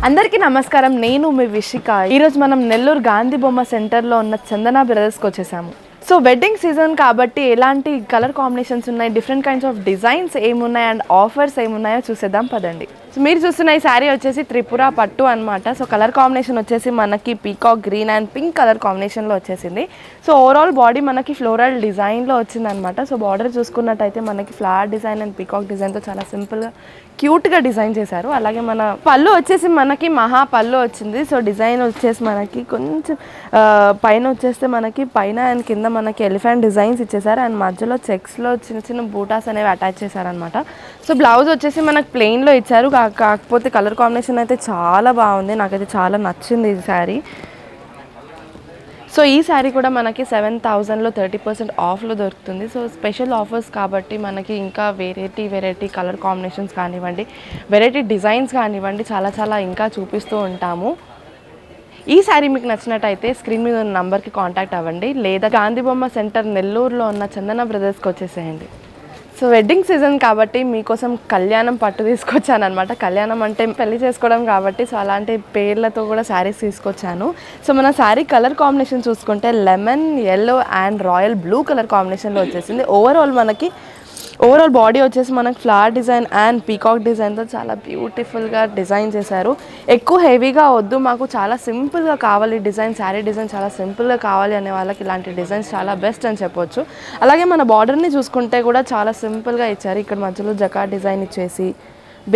అందరికీ నమస్కారం. నేను మీ విషిక. ఈరోజు మనం నెల్లూరు గాంధీ బొమ్మ సెంటర్లో ఉన్న చందన బ్రదర్స్కి వచ్చేసాము. సో వెడ్డింగ్ సీజన్ కాబట్టి ఎలాంటి కలర్ కాంబినేషన్స్ ఉన్నాయి, డిఫరెంట్ కైండ్స్ ఆఫ్ డిజైన్స్ ఏమున్నాయి అండ్ ఆఫర్స్ ఏమున్నాయో చూసేద్దాం పదండి. సో మీరు చూస్తున్న ఈ శారీ వచ్చేసి త్రిపుర పట్టు అనమాట. సో కలర్ కాంబినేషన్ వచ్చేసి మనకి peacock green and pink colour కాంబినేషన్లో వచ్చేసింది. సో ఓవరాల్ బాడీ మనకి ఫ్లోరల్ డిజైన్లో వచ్చిందనమాట. సో బార్డర్ చూసుకున్నట్టయితే మనకి ఫ్లవర్ డిజైన్ అండ్ పీకాక్ డిజైన్తో చాలా సింపుల్గా క్యూట్గా డిజైన్ చేశారు. అలాగే మన పళ్ళు వచ్చేసి మనకి మహా పళ్ళు వచ్చింది. సో డిజైన్ వచ్చేసి మనకి కొంచెం పైన వచ్చేస్తే మనకి పైన అండ్ కింద మనకి ఎలిఫెంట్ డిజైన్స్ ఇచ్చేసారు అండ్ మధ్యలో చెక్స్లో చిన్న చిన్న బూటాస్ అనేవి అటాచ్ చేశారనమాట. సో బ్లౌజ్ వచ్చేసి మనకి ప్లెయిన్లో ఇచ్చారు. కాకపోతే కలర్ కాంబినేషన్ అయితే చాలా బాగుంది, నాకైతే చాలా నచ్చింది ఈ శారీ. సో ఈ శారీ కూడా మనకి 7,000లో 30% ఆఫ్లో దొరుకుతుంది. సో స్పెషల్ ఆఫర్స్ కాబట్టి మనకి ఇంకా వెరైటీ కలర్ కాంబినేషన్స్ కానివ్వండి, వెరైటీ డిజైన్స్ కానివ్వండి, చాలా ఇంకా చూపిస్తూ ఉంటాము. ఈ శారీ మీకు నచ్చినట్టయితే స్క్రీన్ మీద ఉన్న నంబర్కి కాంటాక్ట్ అవ్వండి, లేదా గాంధీ బొమ్మ సెంటర్ నెల్లూరులో ఉన్న చందన బ్రదర్స్కి వచ్చేసేయండి. సో వెడ్డింగ్ సీజన్ కాబట్టి మీకోసం కళ్యాణం పట్టు తీసుకొచ్చాను అనమాట. కళ్యాణం అంటే పెళ్లి చేసుకోవడం కాబట్టి సో అలాంటి పేర్లతో కూడా శారీస్ తీసుకొచ్చాను. సో మన శారీ కలర్ కాంబినేషన్ చూసుకుంటే lemon yellow and royal blue colour కాంబినేషన్లో వచ్చేసింది. ఓవరాల్ బాడీ వచ్చేసి మనకి ఫ్లవర్ డిజైన్ అండ్ పీకాక్ డిజైన్తో చాలా బ్యూటిఫుల్గా డిజైన్ చేశారు. ఎక్కువ హెవీగా వద్దు, మాకు చాలా సింపుల్గా కావాలి డిజైన్, శారీ డిజైన్ చాలా సింపుల్గా కావాలి అనే వాళ్ళకి ఇలాంటి డిజైన్స్ చాలా బెస్ట్ అని చెప్పొచ్చు. అలాగే మన బార్డర్ని చూసుకుంటే కూడా చాలా సింపుల్గా ఇచ్చారు. ఇక్కడ మధ్యలో జకార్డ్ డిజైన్ ఇచ్చేసి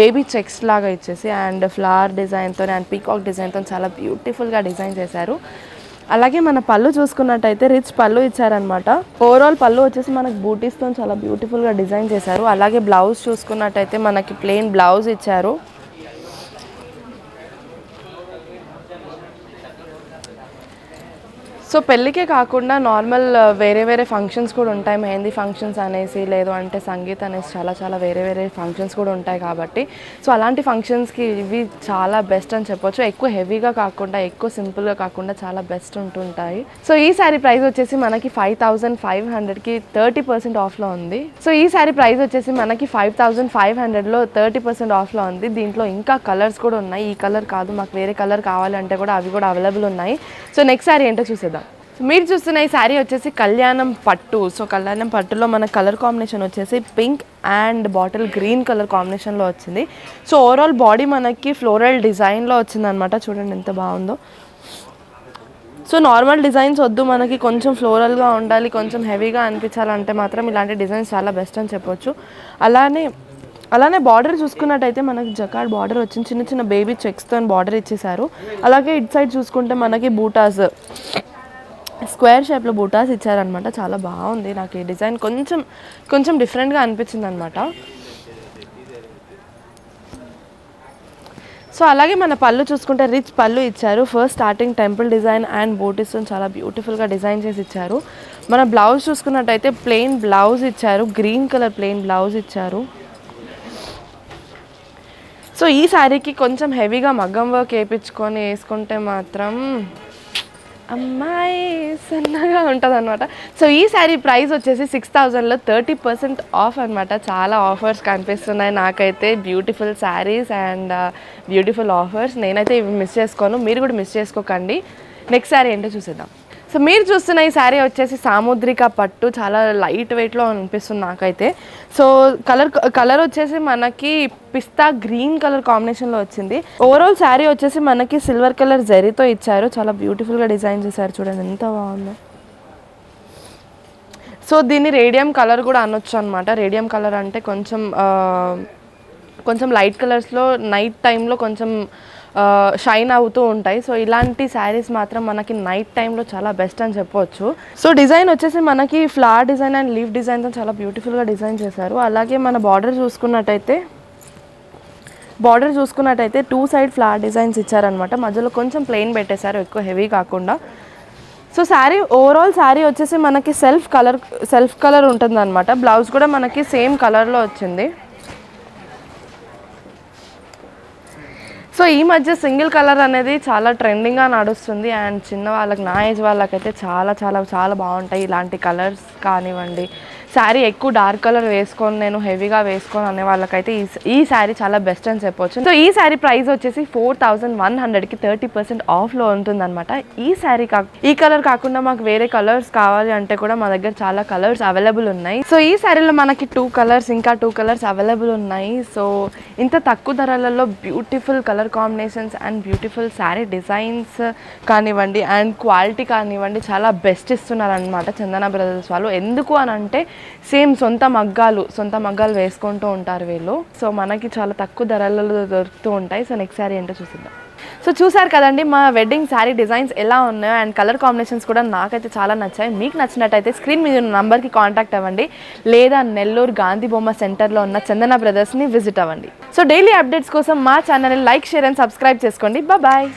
బేబీ చెక్స్ లాగా ఇచ్చేసి అండ్ ఫ్లవర్ డిజైన్తో అండ్ పీకాక్ డిజైన్తో చాలా బ్యూటిఫుల్గా డిజైన్ చేశారు. అలాగే మన పళ్ళు చూసుకున్నట్టయితే రిచ్ పళ్ళు ఇచ్చారనమాట. ఓవరాల్ పళ్ళు వచ్చేసి మనకి బూటీస్తో చాలా బ్యూటిఫుల్గా డిజైన్ చేశారు. అలాగే బ్లౌజ్ చూసుకున్నట్టయితే మనకి ప్లెయిన్ బ్లౌజ్ ఇచ్చారు. సో పెళ్ళికే కాకుండా నార్మల్ వేరే ఫంక్షన్స్ కూడా ఉంటాయి. మెహందీ ఫంక్షన్స్ అనేసి, లేదు అంటే సంగీత్ అనేసి చాలా వేరే ఫంక్షన్స్ కూడా ఉంటాయి కాబట్టి సో అలాంటి ఫంక్షన్స్కి ఇవి చాలా బెస్ట్ అని చెప్పొచ్చు. ఎక్కువ హెవీగా కాకుండా, ఎక్కువ సింపుల్గా కాకుండా చాలా బెస్ట్ ఉంటుంటాయి. సో ఈ శారీ ప్రైస్ వచ్చేసి మనకి 5,500కి 30% ఆఫ్లో ఉంది. సో ఈ శారీ ప్రైస్ వచ్చేసి మనకి 5,500లో 30% ఆఫ్లో ఉంది. దీంట్లో ఇంకా కలర్స్ కూడా ఉన్నాయి. ఈ కలర్ కాదు, మాకు వేరే కలర్ కావాలంటే కూడా అవి కూడా అవైలబుల్ ఉన్నాయి. సో నెక్స్ట్ శారీ ఏంటో చూసేద్దాం. మీరు చూస్తున్న ఈ శారీ వచ్చేసి కళ్యాణం పట్టు. సో కళ్యాణం పట్టులో మన కలర్ కాంబినేషన్ వచ్చేసి pink and bottle green colour కాంబినేషన్లో వచ్చింది. సో ఓవరాల్ బాడీ మనకి ఫ్లోరల్ డిజైన్లో వచ్చిందనమాట. చూడండి ఎంత బాగుందో. సో నార్మల్ డిజైన్స్ వద్దు, మనకి కొంచెం ఫ్లోరల్గా ఉండాలి, కొంచెం హెవీగా అనిపించాలంటే మాత్రం ఇలాంటి డిజైన్స్ చాలా బెస్ట్ అని చెప్పొచ్చు. అలానే బార్డర్ చూసుకున్నట్టయితే మనకి జకార్డ్ బార్డర్ వచ్చింది, చిన్న బేబీ చెక్స్తో బార్డర్ ఇచ్చేసారు. అలాగే ఇటు సైడ్ చూసుకుంటే మనకి బూటాస్, స్క్వేర్ షేప్లో బూటాస్ ఇచ్చారనమాట. చాలా బాగుంది. నాకు ఈ డిజైన్ కొంచెం డిఫరెంట్గా అనిపించింది అనమాట. సో అలాగే మన పళ్ళు చూసుకుంటే రిచ్ పళ్ళు ఇచ్చారు. First starting temple design and బూటీస్తో చాలా బ్యూటిఫుల్గా డిజైన్ చేసి ఇచ్చారు. మన బ్లౌజ్ చూసుకున్నట్టయితే ప్లెయిన్ బ్లౌజ్ ఇచ్చారు, గ్రీన్ కలర్ ప్లెయిన్ బ్లౌజ్ ఇచ్చారు. సో ఈ శారీకి కొంచెం హెవీగా మగ్గం వర్క్ వేయించుకొని వేసుకుంటే మాత్రం అమ్మాయి సన్నగా ఉంటుంది అనమాట. సో ఈ శారీ ప్రైస్ వచ్చేసి 6,000లో 30% ఆఫ్ అనమాట. చాలా ఆఫర్స్ కనిపిస్తున్నాయి నాకైతే, beautiful saris and beautiful offers. నేనైతే ఇవి మిస్ చేసుకోను, మీరు కూడా మిస్ చేసుకోకండి. నెక్స్ట్ శారీ ఏంటో చూసేద్దాం. సో మీరు చూస్తున్న ఈ శారీ వచ్చేసి సాముద్రిక పట్టు, చాలా లైట్ వెయిట్లో అనిపిస్తుంది నాకైతే. సో కలర్ వచ్చేసి మనకి పిస్తా గ్రీన్ కలర్ కాంబినేషన్లో వచ్చింది. ఓవరాల్ శారీ వచ్చేసి మనకి సిల్వర్ కలర్ జరీతో ఇచ్చారు. చాలా బ్యూటిఫుల్గా డిజైన్ చేశారు. చూడండి ఎంత బాగుందో. సో దీన్ని రేడియం కలర్ కూడా అనొచ్చు అనమాట. రేడియం కలర్ అంటే కొంచెం లైట్ కలర్స్లో నైట్ టైంలో కొంచెం షైన్ అవుతూ ఉంటాయి. సో ఇలాంటి శారీస్ మాత్రం మనకి నైట్ టైంలో చాలా బెస్ట్ అని చెప్పవచ్చు. సో డిజైన్ వచ్చేసి మనకి ఫ్లవర్ డిజైన్ అండ్ లీఫ్ డిజైన్తో చాలా బ్యూటిఫుల్గా డిజైన్ చేశారు. అలాగే మన బార్డర్ చూసుకున్నట్టయితే 2 సైడ్ ఫ్లవర్ డిజైన్స్ ఇచ్చారనమాట. మధ్యలో కొంచెం ప్లెయిన్ పెట్టేశారు, ఎక్కువ హెవీ కాకుండా. సో ఓవరాల్ శారీ వచ్చేసి మనకి సెల్ఫ్ కలర్ ఉంటుందన్నమాట. బ్లౌజ్ కూడా మనకి సేమ్ కలర్లో వచ్చింది. సో ఈ మధ్య సింగిల్ కలర్ అనేది చాలా ట్రెండింగ్గా నడుస్తుంది అండ్ చిన్న వాళ్ళకి, నా ఏజ్ వాళ్ళకైతే చాలా బాగుంటాయి ఇలాంటి కలర్స్ కానివ్వండి. శారీ ఎక్కువ డార్క్ కలర్ వేసుకొని నేను హెవీగా వేసుకొని అనే వాళ్ళకైతే ఈ శారీ చాలా బెస్ట్ అని చెప్పొచ్చు. సో ఈ శారీ ప్రైస్ వచ్చేసి 4100కి 30% ఆఫ్లో ఉంటుందన్నమాట. ఈ కలర్ కాకుండా మాకు వేరే కలర్స్ కావాలి అంటే కూడా మా దగ్గర చాలా కలర్స్ అవైలబుల్ ఉన్నాయి. సో ఈ శారీలో మనకి 2 కలర్స్ అవైలబుల్ ఉన్నాయి. సో ఇంత తక్కువ ధరలలో beautiful colour combinations and beautiful sari designs కానివ్వండి అండ్ క్వాలిటీ కానివ్వండి చాలా బెస్ట్ ఇస్తున్నారు అనమాట చందన బ్రదర్స్ వాళ్ళు. ఎందుకు అని అంటే సేమ్ సొంత మగ్గాలు వేసుకుంటూ ఉంటారు వీళ్ళు. సో మనకి చాలా తక్కువ ధరలలో దొరుకుతూ ఉంటాయి. సో నెక్స్ట్ శారీ ఏంటో చూసిద్దాం. సో చూసారు కదండి మా వెడ్డింగ్ శారీ డిజైన్స్ ఎలా ఉన్నాయో అండ్ కలర్ కాంబినేషన్స్ కూడా నాకైతే చాలా నచ్చాయి. మీకు నచ్చినట్టయితే స్క్రీన్ మీద ఉన్న నంబర్కి కాంటాక్ట్ అవ్వండి, లేదా నెల్లూరు గాంధీ బొమ్మ సెంటర్లో ఉన్న చందన బ్రదర్స్ని విజిట్ అవ్వండి. సో డైలీ అప్డేట్స్ కోసం మా ఛానల్ని లైక్, షేర్ అండ్ సబ్స్క్రైబ్ చేసుకోండి. బాయ్.